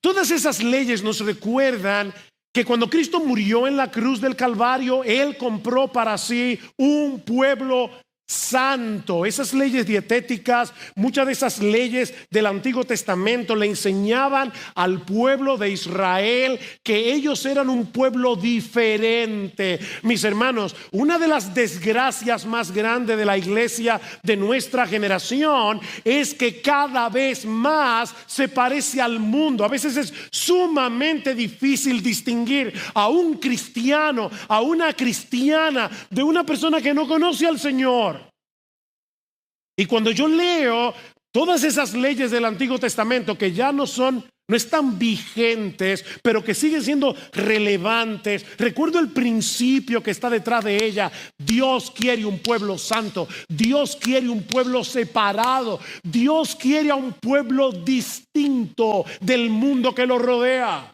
Todas esas leyes nos recuerdan que cuando Cristo murió en la cruz del Calvario, Él compró para sí un pueblo santo. Esas leyes dietéticas, muchas de esas leyes del Antiguo Testamento le enseñaban al pueblo de Israel que ellos eran un pueblo diferente. Mis hermanos, una de las desgracias más grandes de la iglesia de nuestra generación es que cada vez más se parece al mundo. A veces es sumamente difícil distinguir a un cristiano, a una cristiana, de una persona que no conoce al Señor. Y cuando yo leo todas esas leyes del Antiguo Testamento que ya no están vigentes, pero que siguen siendo relevantes, recuerdo el principio que está detrás de ella. Dios quiere un pueblo santo, Dios quiere un pueblo separado, Dios quiere a un pueblo distinto del mundo que lo rodea.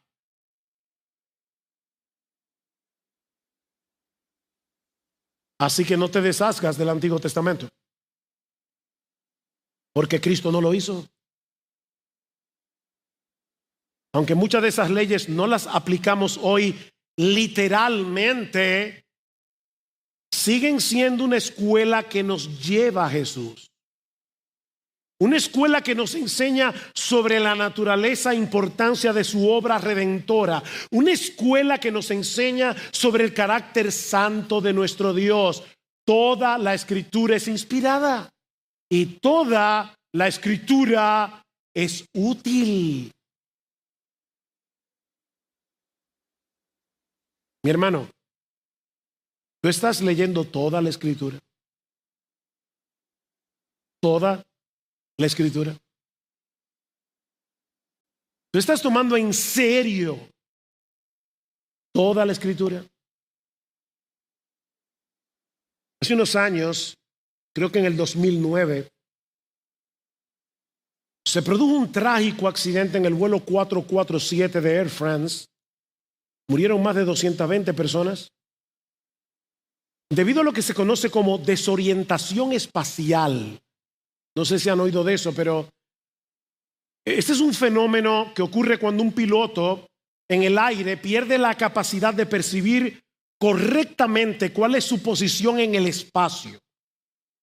Así que no te deshagas del Antiguo Testamento, porque Cristo no lo hizo. Aunque muchas de esas leyes no las aplicamos hoy literalmente, siguen siendo una escuela que nos lleva a Jesús. Una escuela que nos enseña sobre la naturaleza e importancia de su obra redentora. Una escuela que nos enseña sobre el carácter santo de nuestro Dios. Toda la Escritura es inspirada y toda la Escritura es útil. Mi hermano, ¿tú estás leyendo toda la Escritura? Toda la Escritura. ¿Tú estás tomando en serio toda la Escritura? Hace unos años, creo que en el 2009, se produjo un trágico accidente en el vuelo 447 de Air France. Murieron más de 220 personas debido a lo que se conoce como desorientación espacial. No sé si han oído de eso, pero este es un fenómeno que ocurre cuando un piloto en el aire pierde la capacidad de percibir correctamente cuál es su posición en el espacio,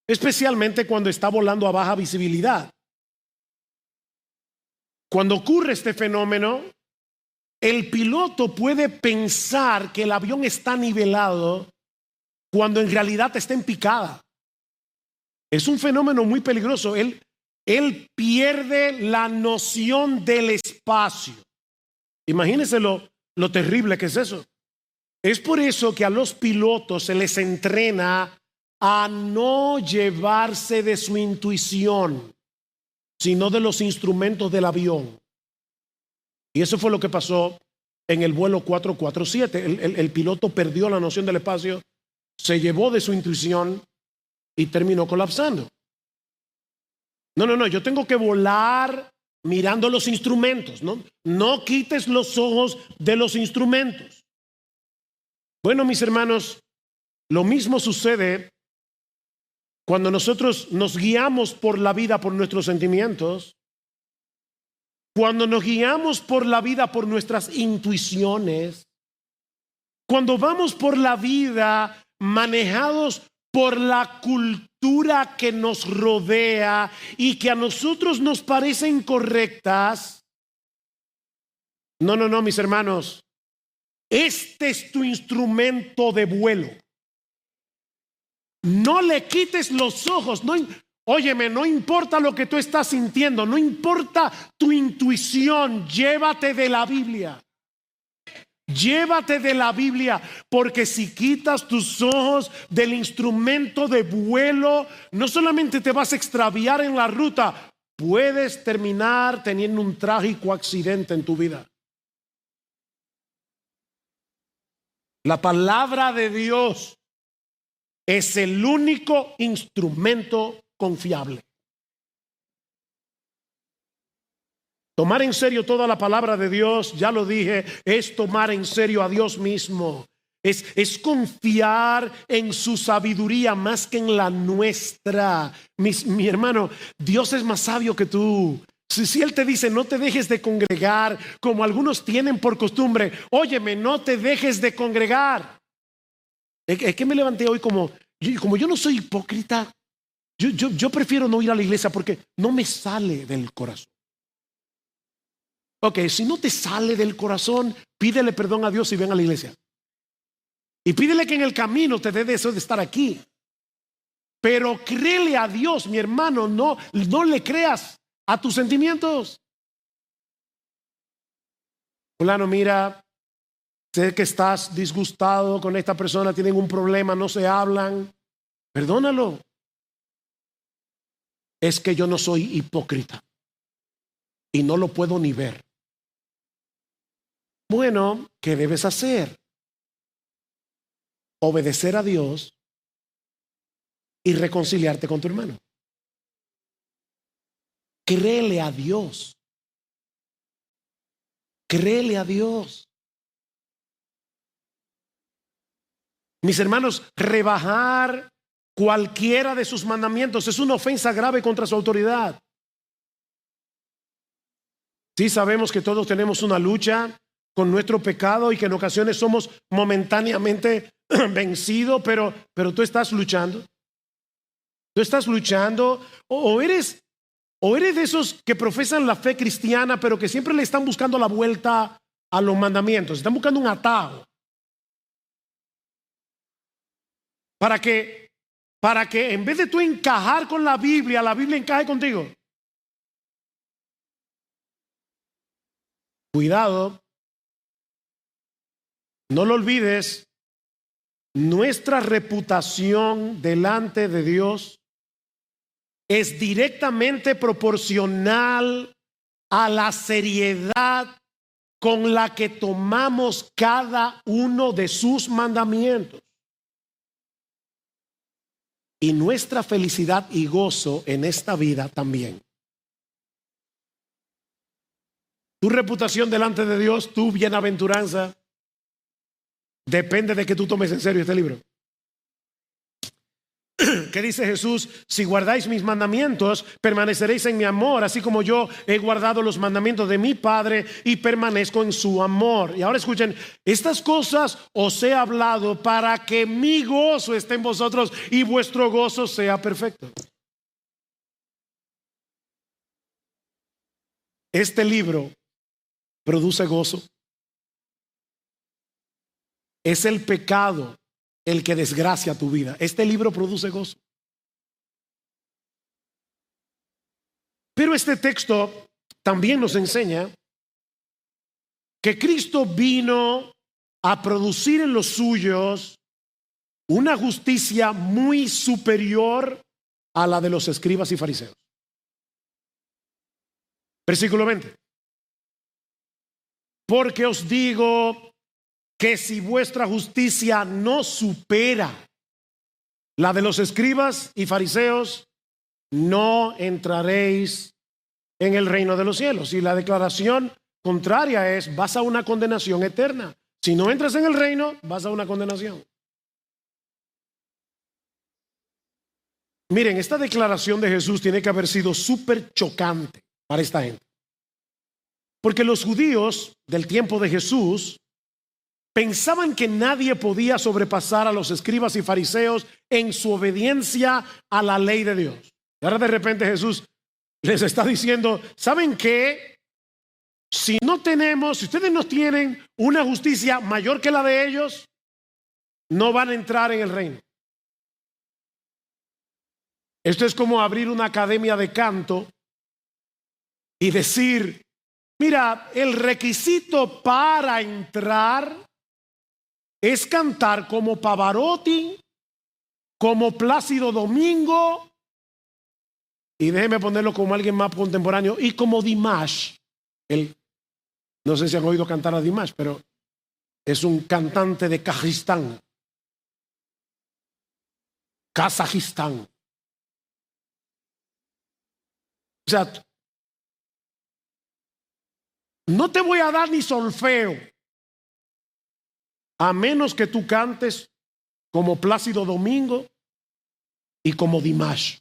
especialmente cuando está volando a baja visibilidad. Cuando ocurre este fenómeno, el piloto puede pensar que el avión está nivelado cuando en realidad está en picada. Es un fenómeno muy peligroso. Él pierde la noción del espacio. Imagínense lo terrible que es eso. Es por eso que a los pilotos se les entrena a no llevarse de su intuición, sino de los instrumentos del avión. Y eso fue lo que pasó en el vuelo 447. El piloto perdió la noción del espacio, se llevó de su intuición y terminó colapsando. No, yo tengo que volar mirando los instrumentos, ¿no? No quites los ojos de los instrumentos. Bueno, mis hermanos, lo mismo sucede cuando nosotros nos guiamos por la vida por nuestros sentimientos, cuando nos guiamos por la vida por nuestras intuiciones, cuando vamos por la vida manejados por la cultura que nos rodea y que a nosotros nos parecen correctas. No, mis hermanos. Este es tu instrumento de vuelo. no le quites los ojos. Óyeme, no importa lo que tú estás sintiendo, no importa tu intuición, llévate de la Biblia. Llévate de la Biblia, porque si quitas tus ojos del instrumento de vuelo, no solamente te vas a extraviar en la ruta, puedes terminar teniendo un trágico accidente en tu vida. La palabra de Dios es el único instrumento confiable. Tomar en serio toda la palabra de Dios, ya lo dije, es tomar en serio a Dios mismo. Es confiar en su sabiduría más que en la nuestra. Mi hermano, Dios es más sabio que tú. Si Él te dice no te dejes de congregar, como algunos tienen por costumbre, óyeme, no te dejes de congregar. Es que me levanté hoy como yo no soy hipócrita, yo prefiero no ir a la iglesia porque no me sale del corazón. Ok, si no te sale del corazón, pídele perdón a Dios y ven a la iglesia. Y pídele que en el camino te dé deseo de estar aquí. Pero créele a Dios, mi hermano, no le creas a tus sentimientos. Fulano, mira, sé que estás disgustado con esta persona, tienen un problema, no se hablan. Perdónalo. Es que yo no soy hipócrita y no lo puedo ni ver. Bueno, ¿qué debes hacer? Obedecer a Dios y reconciliarte con tu hermano. Créele a Dios. Créele a Dios. Mis hermanos, rebajar cualquiera de sus mandamientos es una ofensa grave contra su autoridad. Sí, sabemos que todos tenemos una lucha con nuestro pecado y que en ocasiones somos momentáneamente vencidos, pero tú estás luchando. Tú estás luchando o eres de esos que profesan la fe cristiana, pero que siempre le están buscando la vuelta a los mandamientos. Están buscando un atajo para que en vez de tú encajar con la Biblia encaje contigo. Cuidado. No lo olvides, nuestra reputación delante de Dios es directamente proporcional a la seriedad con la que tomamos cada uno de sus mandamientos. Y nuestra felicidad y gozo en esta vida también. Tu reputación delante de Dios, tu bienaventuranza, depende de que tú tomes en serio este libro. ¿Qué dice Jesús? Si guardáis mis mandamientos, permaneceréis en mi amor, así como yo he guardado los mandamientos de mi Padre y permanezco en su amor. Y ahora escuchen, estas cosas os he hablado para que mi gozo esté en vosotros y vuestro gozo sea perfecto. Este libro produce gozo. Es el pecado el que desgracia tu vida. Este libro produce gozo. Pero este texto también nos enseña que Cristo vino a producir en los suyos una justicia muy superior a la de los escribas y fariseos. Versículo 20. Porque os digo que si vuestra justicia no supera la de los escribas y fariseos, no entraréis en el reino de los cielos. Y la declaración contraria es: vas a una condenación eterna. Si no entras en el reino, vas a una condenación. Miren, esta declaración de Jesús tiene que haber sido súper chocante para esta gente. Porque los judíos del tiempo de Jesús pensaban que nadie podía sobrepasar a los escribas y fariseos en su obediencia a la ley de Dios. Y ahora de repente Jesús les está diciendo: ¿saben qué? Si ustedes no tienen una justicia mayor que la de ellos, no van a entrar en el reino. Esto es como abrir una academia de canto y decir, mira, el requisito para entrar es cantar como Pavarotti, como Plácido Domingo, y déjeme ponerlo como alguien más contemporáneo, y como Dimash. No sé si han oído cantar a Dimash, pero es un cantante de Kazajistán. O sea, no te voy a dar ni solfeo, a menos que tú cantes como Plácido Domingo y como Dimash.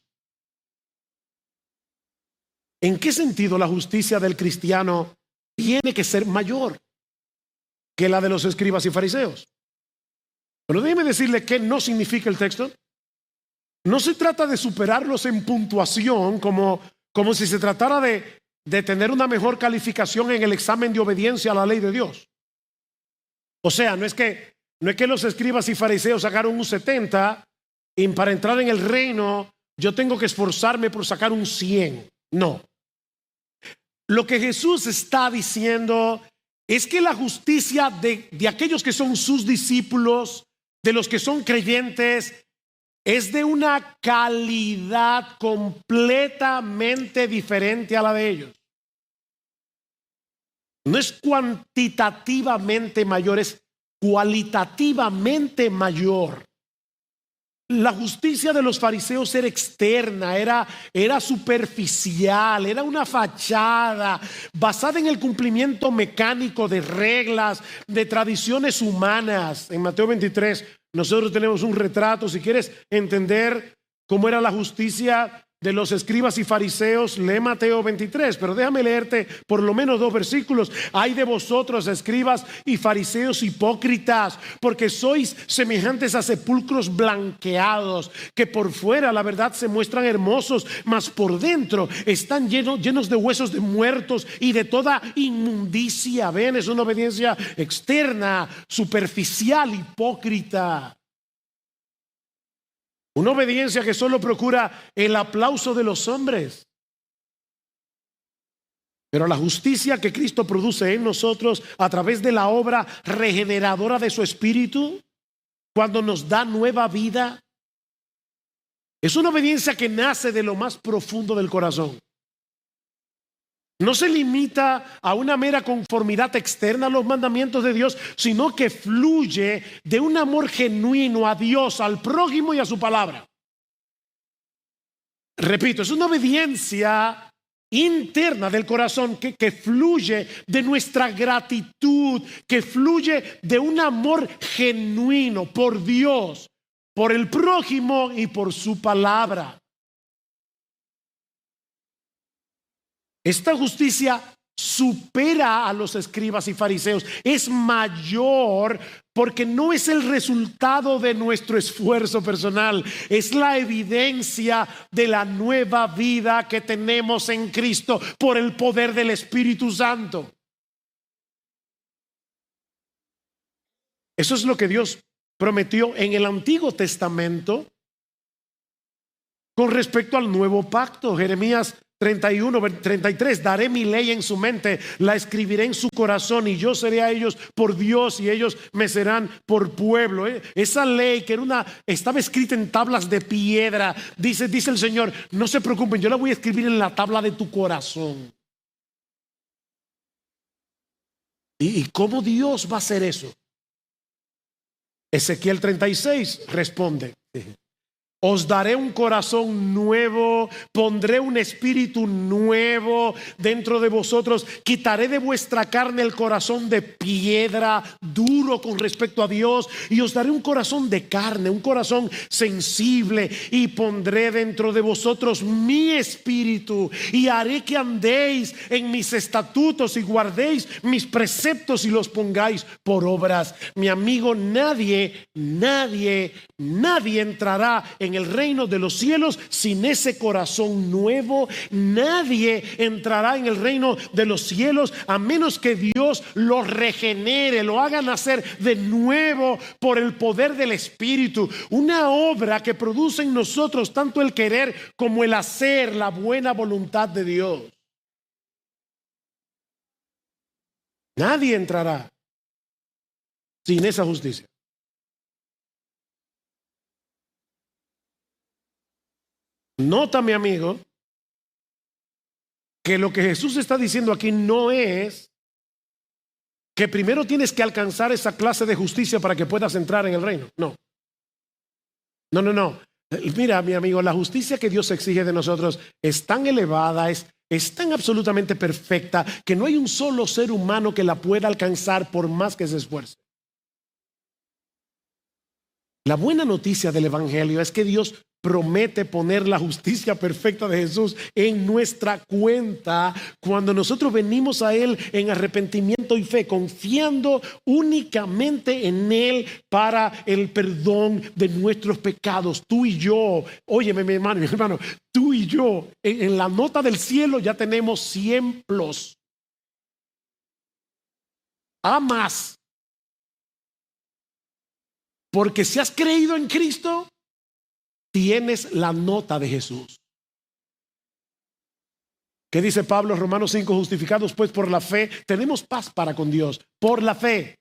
¿En qué sentido la justicia del cristiano tiene que ser mayor que la de los escribas y fariseos? Pero déjeme decirle qué no significa el texto. No se trata de superarlos en puntuación como si se tratara de tener una mejor calificación en el examen de obediencia a la ley de Dios. O sea, no es que los escribas y fariseos sacaron un 70 y para entrar en el reino yo tengo que esforzarme por sacar un 100. No. Lo que Jesús está diciendo es que la justicia de aquellos que son sus discípulos, de los que son creyentes, es de una calidad completamente diferente a la de ellos. No es cuantitativamente mayor, es cualitativamente mayor. La justicia de los fariseos era externa, era superficial, era una fachada basada en el cumplimiento mecánico de reglas, de tradiciones humanas. En Mateo 23 nosotros tenemos un retrato. Si quieres entender cómo era la justicia de los escribas y fariseos, lee Mateo 23, pero déjame leerte por lo menos 2 versículos. Ay de vosotros, escribas y fariseos hipócritas, porque sois semejantes a sepulcros blanqueados, que por fuera la verdad se muestran hermosos, mas por dentro están llenos de huesos de muertos y de toda inmundicia. Ven, es una obediencia externa, superficial, hipócrita. Una obediencia que solo procura el aplauso de los hombres. Pero la justicia que Cristo produce en nosotros a través de la obra regeneradora de su Espíritu, cuando nos da nueva vida, es una obediencia que nace de lo más profundo del corazón. No se limita a una mera conformidad externa a los mandamientos de Dios, sino que fluye de un amor genuino a Dios, al prójimo y a su palabra. Repito, es una obediencia interna del corazón que fluye de nuestra gratitud, que fluye de un amor genuino por Dios, por el prójimo y por su palabra. Esta justicia supera a los escribas y fariseos, es mayor porque no es el resultado de nuestro esfuerzo personal, es la evidencia de la nueva vida que tenemos en Cristo por el poder del Espíritu Santo. Eso es lo que Dios prometió en el Antiguo Testamento con respecto al nuevo pacto. Jeremías 31, 33, daré mi ley en su mente, la escribiré en su corazón y yo seré a ellos por Dios y ellos me serán por pueblo. Esa ley que estaba escrita en tablas de piedra, dice el Señor, no se preocupen, yo la voy a escribir en la tabla de tu corazón. ¿Y cómo Dios va a hacer eso? Ezequiel 36 responde: os daré un corazón nuevo, pondré un espíritu nuevo dentro de vosotros, quitaré de vuestra carne el corazón de piedra, duro con respecto a Dios, y os daré un corazón de carne, un corazón sensible, y pondré dentro de vosotros mi espíritu, y haré que andéis en mis estatutos y guardéis mis preceptos y los pongáis por obras. Mi amigo, nadie entrará en el reino de los cielos sin ese corazón nuevo. Nadie entrará en el reino de los cielos a menos que Dios lo regenere, lo haga nacer nacer de nuevo por el poder del Espíritu. Una obra que produce en nosotros tanto el querer como el hacer la buena voluntad de Dios. Nadie entrará sin esa justicia. Nota, mi amigo, que lo que Jesús está diciendo aquí no es que primero tienes que alcanzar esa clase de justicia para que puedas entrar en el reino. No. No. Mira, mi amigo, la justicia que Dios exige de nosotros es tan elevada, es tan absolutamente perfecta, que no hay un solo ser humano que la pueda alcanzar por más que se esfuerce. La buena noticia del Evangelio es que Dios promete poner la justicia perfecta de Jesús en nuestra cuenta cuando nosotros venimos a Él en arrepentimiento y fe, confiando únicamente en Él para el perdón de nuestros pecados. Tú y yo, óyeme mi hermano, tú y yo, en la nota del cielo ya tenemos 100 plus. A más. Porque si has creído en Cristo, tienes la nota de Jesús. ¿Qué dice Pablo? Romanos 5, justificados pues por la fe, tenemos paz para con Dios, por la fe.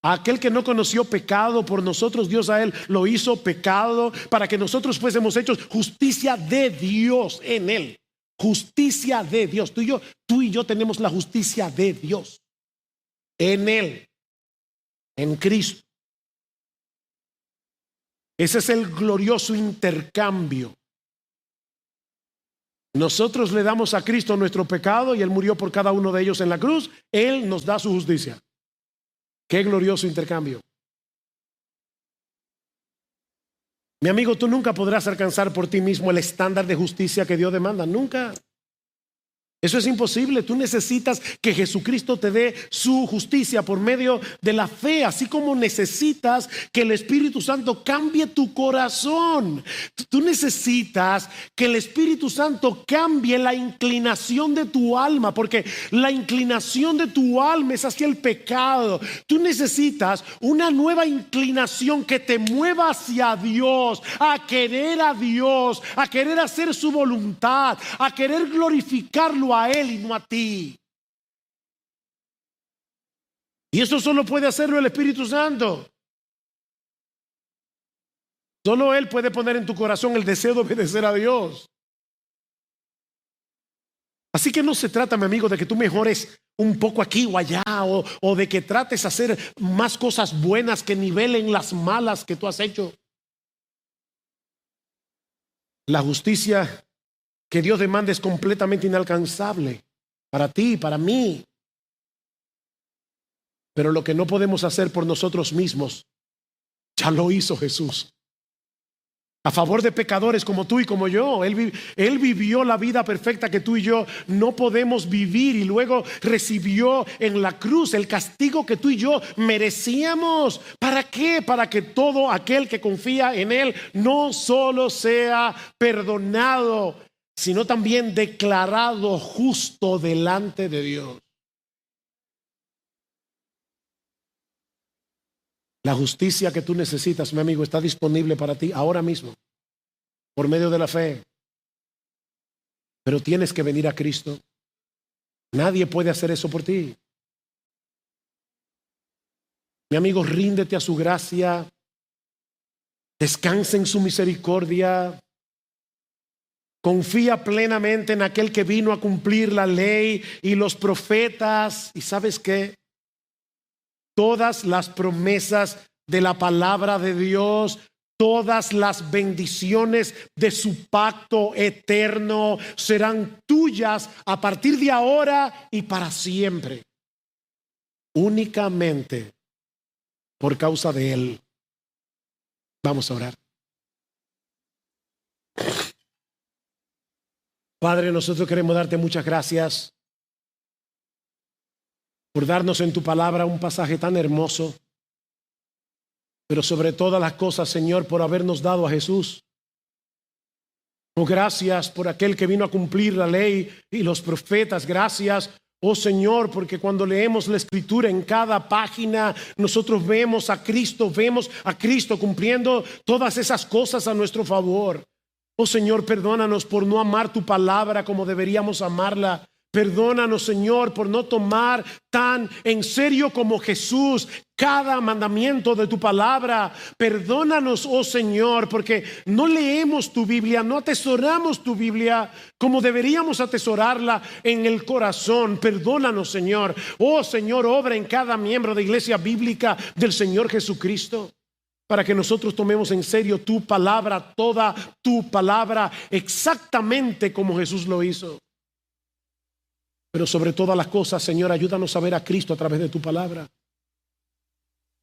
Aquel que no conoció pecado, por nosotros Dios a él lo hizo pecado, para que nosotros fuésemos hechos justicia de Dios en él. Justicia de Dios. Tú y yo tenemos la justicia de Dios en él, en Cristo. Ese es el glorioso intercambio. Nosotros le damos a Cristo nuestro pecado y Él murió por cada uno de ellos en la cruz. Él nos da su justicia. Qué glorioso intercambio. Mi amigo, tú nunca podrás alcanzar por ti mismo el estándar de justicia que Dios demanda. Nunca. Eso es imposible. Tú necesitas que Jesucristo te dé su justicia por medio de la fe, así como necesitas que el Espíritu Santo cambie tu corazón. Tú necesitas que el Espíritu Santo cambie la inclinación de tu alma, porque la inclinación de tu alma es hacia el pecado. Tú necesitas una nueva inclinación que te mueva hacia Dios, a querer a Dios, a querer hacer su voluntad, a querer glorificarlo a Él y no a ti. Y eso solo puede hacerlo el Espíritu Santo. Solo Él puede poner en tu corazón el deseo de obedecer a Dios. Así que no se trata, mi amigo, de que tú mejores un poco aquí o allá, o de que trates de hacer más cosas buenas que nivelen las malas que tú has hecho. La justicia que Dios demanda es completamente inalcanzable para ti, para mí. Pero lo que no podemos hacer por nosotros mismos, ya lo hizo Jesús. A favor de pecadores como tú y como yo. Él vivió la vida perfecta que tú y yo no podemos vivir, y luego recibió en la cruz el castigo que tú y yo merecíamos. ¿Para qué? Para que todo aquel que confía en Él no solo sea perdonado, sino también declarado justo delante de Dios. La justicia que tú necesitas, mi amigo, está disponible para ti ahora mismo, por medio de la fe. Pero tienes que venir a Cristo. Nadie puede hacer eso por ti. Mi amigo, ríndete a su gracia. Descansa en su misericordia. Confía plenamente en aquel que vino a cumplir la ley y los profetas. ¿Y sabes qué? Todas las promesas de la palabra de Dios, todas las bendiciones de su pacto eterno serán tuyas a partir de ahora y para siempre. Únicamente por causa de Él. Vamos a orar. Padre, nosotros queremos darte muchas gracias por darnos en tu palabra un pasaje tan hermoso, pero sobre todas las cosas, Señor, por habernos dado a Jesús. Oh, gracias por aquel que vino a cumplir la ley y los profetas. Gracias Oh Señor, porque cuando leemos la Escritura en cada página, nosotros vemos a Cristo cumpliendo todas esas cosas a nuestro favor. Oh Señor, perdónanos por no amar tu palabra como deberíamos amarla. Perdónanos, Señor, por no tomar tan en serio como Jesús cada mandamiento de tu palabra. Perdónanos, oh Señor, porque no leemos tu Biblia, no atesoramos tu Biblia como deberíamos atesorarla en el corazón. Perdónanos, Señor. Oh Señor, obra en cada miembro de Iglesia Bíblica del Señor Jesucristo, para que nosotros tomemos en serio tu palabra, toda tu palabra, exactamente como Jesús lo hizo. Pero sobre todas las cosas, Señor, ayúdanos a ver a Cristo a través de tu palabra,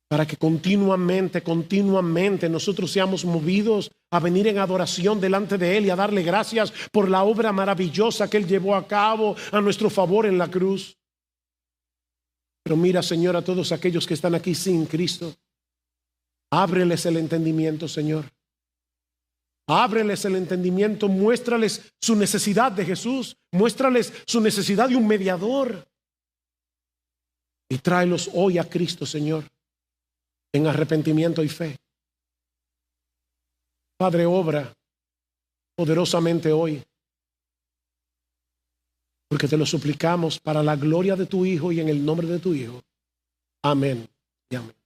para que continuamente nosotros seamos movidos a venir en adoración delante de Él y a darle gracias por la obra maravillosa que Él llevó a cabo a nuestro favor en la cruz. Pero mira, Señor, a todos aquellos que están aquí sin Cristo, ábreles el entendimiento, Señor. Ábreles el entendimiento, muéstrales su necesidad de Jesús, muéstrales su necesidad de un mediador. Y tráelos hoy a Cristo, Señor, en arrepentimiento y fe. Padre, obra poderosamente hoy, porque te lo suplicamos para la gloria de tu Hijo y en el nombre de tu Hijo. Amén y amén.